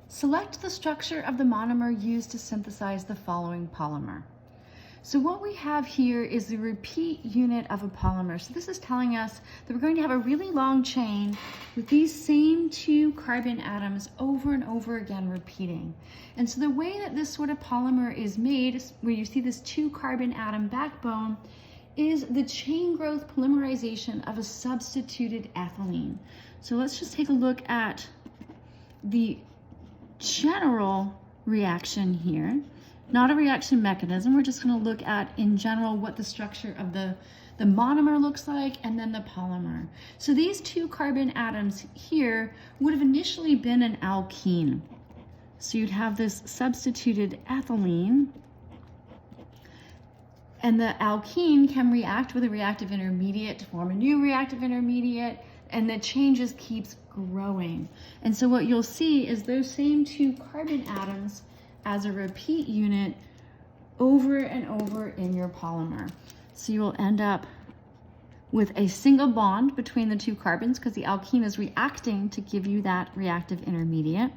Select the structure of the monomer used to synthesize the following polymer. So what we have here is the repeat unit of a polymer. So this is telling us that we're going to have a really long chain with these same two carbon atoms over and over again repeating. And so the way that this sort of polymer is made, where you see this two carbon atom backbone, is the chain growth polymerization of a substituted ethylene. So let's just take a look at the general reaction here. Not a reaction mechanism, we're just going to look at in general what the structure of the monomer looks like and then the polymer. So these two carbon atoms here would have initially been an alkene. So you'd have this substituted ethylene, and the alkene can react with a reactive intermediate to form a new reactive intermediate, and the chain just keeps growing. And so what you'll see is those same two carbon atoms as a repeat unit over and over in your polymer. So you will end up with a single bond between the two carbons because the alkene is reacting to give you that reactive intermediate.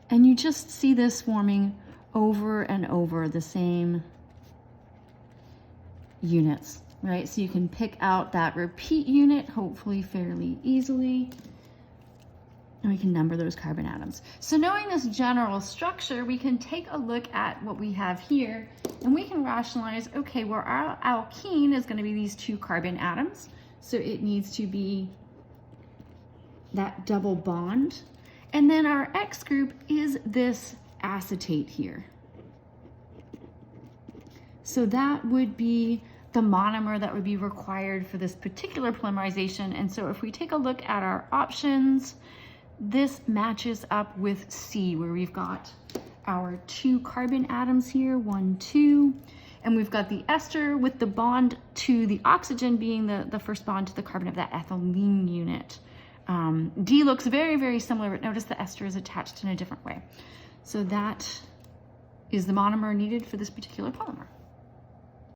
And you just see this forming over and over the same units, right? So you can pick out that repeat unit, hopefully fairly easily. And we can number those carbon atoms. So knowing this general structure, we can take a look at what we have here, and we can rationalize, okay, well, our alkene is going to be these two carbon atoms, so it needs to be that double bond. And then our X group is this acetate here. So that would be the monomer that would be required for this particular polymerization. And so if we take a look at our options, this matches up with C, where we've got our two carbon atoms here, 1, 2, and we've got the ester with the bond to the oxygen being the first bond to the carbon of that ethylene unit. D looks very, very similar, but notice the ester is attached in a different way. So that is the monomer needed for this particular polymer.